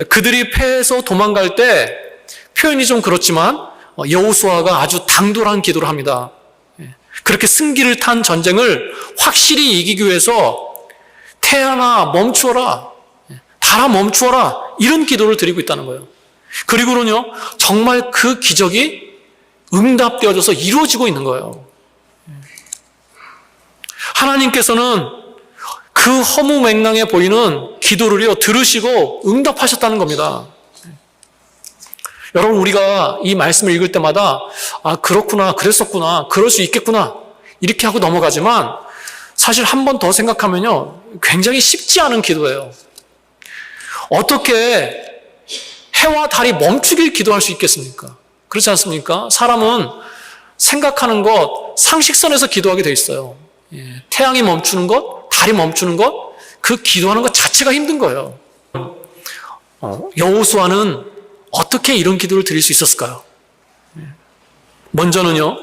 그들이 패해서 도망갈 때 표현이 좀 그렇지만 여호수아가 아주 당돌한 기도를 합니다. 그렇게 승기를 탄 전쟁을 확실히 이기기 위해서 태양아 멈추어라, 달아 멈추어라, 이런 기도를 드리고 있다는 거예요. 그리고는요, 정말 그 기적이 응답되어져서 이루어지고 있는 거예요. 하나님께서는 그 허무맹랑해 보이는 기도를요 들으시고 응답하셨다는 겁니다. 여러분, 우리가 이 말씀을 읽을 때마다 아, 그렇구나, 그랬었구나, 그럴 수 있겠구나 이렇게 하고 넘어가지만 사실 한 번 더 생각하면요 굉장히 쉽지 않은 기도예요. 어떻게 해와 달이 멈추길 기도할 수 있겠습니까? 그렇지 않습니까? 사람은 생각하는 것, 상식선에서 기도하게 돼 있어요. 태양이 멈추는 것, 달이 멈추는 것, 그 기도하는 것 자체가 힘든 거예요. 여호수아는 어떻게 이런 기도를 드릴 수 있었을까요? 먼저는요,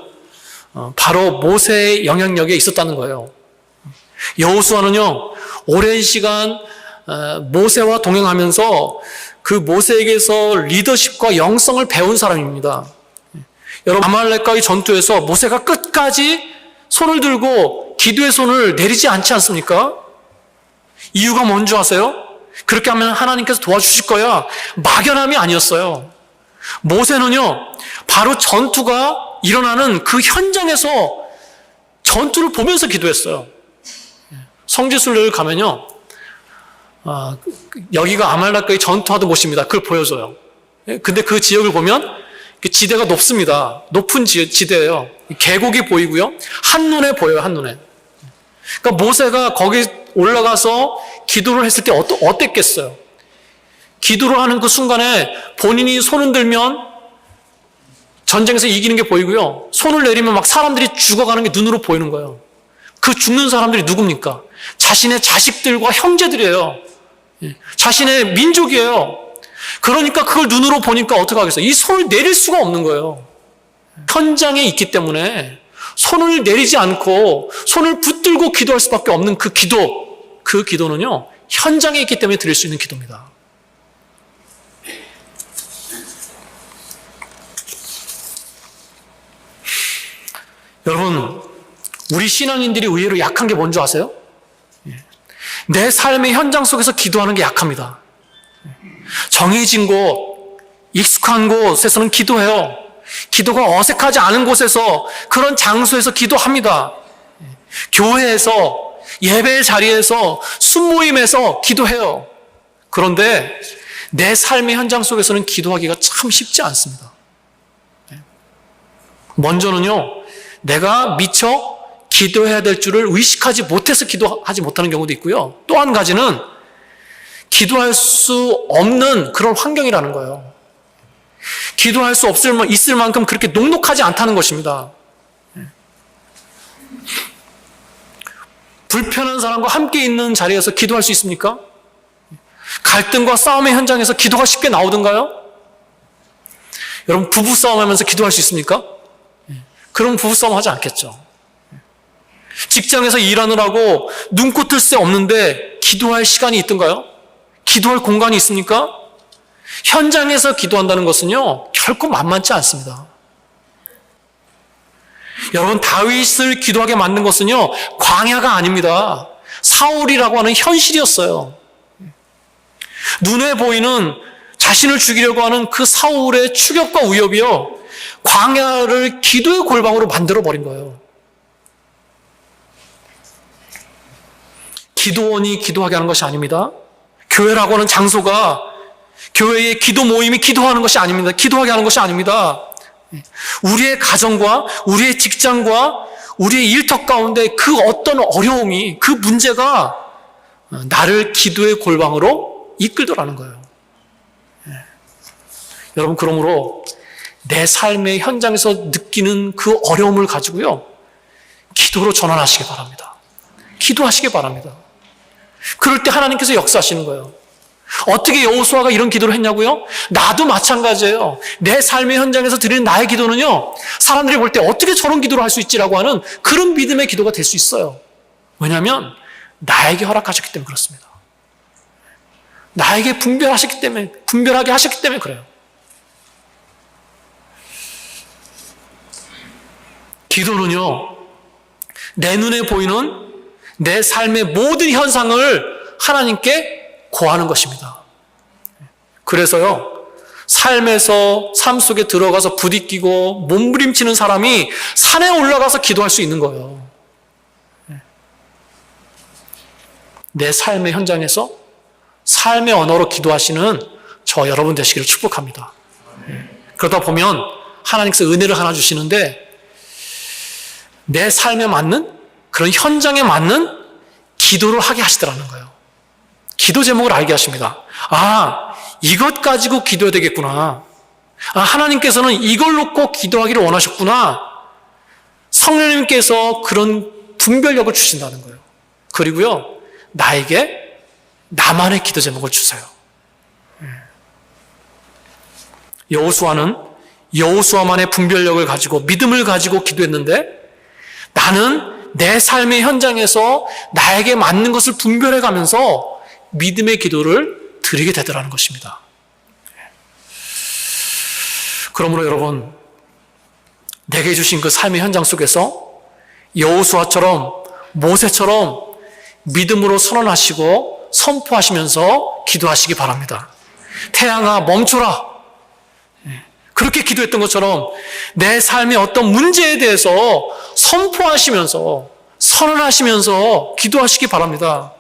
바로 모세의 영향력에 있었다는 거예요. 여호수아는요, 오랜 시간 모세와 동행하면서 그 모세에게서 리더십과 영성을 배운 사람입니다. 여러분, 아말렉과의 전투에서 모세가 끝까지 손을 들고 기도의 손을 내리지 않지 않습니까? 이유가 뭔지 아세요? 그렇게 하면 하나님께서 도와주실 거야. 막연함이 아니었어요. 모세는요, 바로 전투가 일어나는 그 현장에서 전투를 보면서 기도했어요. 성지순례를 가면요, 여기가 아말렉과의 전투하던 곳입니다. 그걸 보여줘요. 근데 그 지역을 보면 지대가 높습니다. 높은 지대예요. 계곡이 보이고요. 한눈에 보여요, 한눈에. 그러니까 모세가 거기 올라가서 기도를 했을 때 어땠겠어요? 기도를 하는 그 순간에 본인이 손을 들면 전쟁에서 이기는 게 보이고요. 손을 내리면 막 사람들이 죽어가는 게 눈으로 보이는 거예요. 그 죽는 사람들이 누굽니까? 자신의 자식들과 형제들이에요. 자신의 민족이에요. 그러니까 그걸 눈으로 보니까 어떻게 하겠어요? 이 손을 내릴 수가 없는 거예요. 현장에 있기 때문에 손을 내리지 않고 손을 붙들고 기도할 수밖에 없는 그 기도는요, 현장에 있기 때문에 드릴 수 있는 기도입니다. 여러분, 우리 신앙인들이 의외로 약한 게 뭔지 아세요? 내 삶의 현장 속에서 기도하는 게 약합니다. 정해진 곳, 익숙한 곳에서는 기도해요. 기도가 어색하지 않은 곳에서, 그런 장소에서 기도합니다. 교회에서, 예배의 자리에서, 순모임에서 기도해요. 그런데 내 삶의 현장 속에서는 기도하기가 참 쉽지 않습니다. 먼저는요, 내가 미처 기도해야 될 줄을 의식하지 못해서 기도하지 못하는 경우도 있고요. 또 한 가지는 기도할 수 없는 그런 환경이라는 거예요. 기도할 수 있을 만큼 그렇게 녹록하지 않다는 것입니다. 불편한 사람과 함께 있는 자리에서 기도할 수 있습니까? 갈등과 싸움의 현장에서 기도가 쉽게 나오던가요? 여러분, 부부싸움 하면서 기도할 수 있습니까? 그럼 부부싸움 하지 않겠죠. 직장에서 일하느라고 눈코 뜰 새 없는데 기도할 시간이 있던가요? 기도할 공간이 있습니까? 현장에서 기도한다는 것은요, 결코 만만치 않습니다. 여러분, 다윗을 기도하게 만든 것은요, 광야가 아닙니다. 사울이라고 하는 현실이었어요. 눈에 보이는 자신을 죽이려고 하는 그 사울의 추격과 위협이요, 광야를 기도의 골방으로 만들어버린 거예요. 기도원이 기도하게 하는 것이 아닙니다. 교회라고 하는 장소가, 교회의 기도 모임이 기도하는 것이 아닙니다. 기도하게 하는 것이 아닙니다. 우리의 가정과 우리의 직장과 우리의 일터 가운데 그 어떤 어려움이, 그 문제가 나를 기도의 골방으로 이끌더라는 거예요. 여러분, 그러므로 내 삶의 현장에서 느끼는 그 어려움을 가지고요, 기도로 전환하시기 바랍니다. 기도하시기 바랍니다. 그럴 때 하나님께서 역사하시는 거예요. 어떻게 여호수아가 이런 기도를 했냐고요? 나도 마찬가지예요. 내 삶의 현장에서 드리는 나의 기도는요, 사람들이 볼 때 어떻게 저런 기도를 할 수 있지라고 하는 그런 믿음의 기도가 될 수 있어요. 왜냐하면 나에게 허락하셨기 때문에 그렇습니다. 나에게 분별하게 하셨기 때문에 그래요. 기도는요, 내 눈에 보이는 내 삶의 모든 현상을 하나님께 고하는 것입니다. 그래서요, 삶 속에 들어가서 부딪히고 몸부림치는 사람이 산에 올라가서 기도할 수 있는 거예요. 내 삶의 현장에서 삶의 언어로 기도하시는 저 여러분 되시기를 축복합니다. 그러다 보면 하나님께서 은혜를 하나 주시는데 내 삶에 맞는 그런 현장에 맞는 기도를 하게 하시더라는 거예요. 기도 제목을 알게 하십니다. 아, 이것 가지고 기도해야 되겠구나. 아, 하나님께서는 이걸 놓고 기도하기를 원하셨구나. 성령님께서 그런 분별력을 주신다는 거예요. 그리고요, 나에게 나만의 기도 제목을 주세요. 여호수아는 여호수아만의 분별력을 가지고 믿음을 가지고 기도했는데 나는 내 삶의 현장에서 나에게 맞는 것을 분별해 가면서 믿음의 기도를 드리게 되더라는 것입니다. 그러므로 여러분, 내게 주신 그 삶의 현장 속에서 여호수아처럼 모세처럼 믿음으로 선언하시고 선포하시면서 기도하시기 바랍니다. 태양아 멈춰라. 그렇게 기도했던 것처럼 내 삶의 어떤 문제에 대해서 선포하시면서 선언하시면서 기도하시기 바랍니다.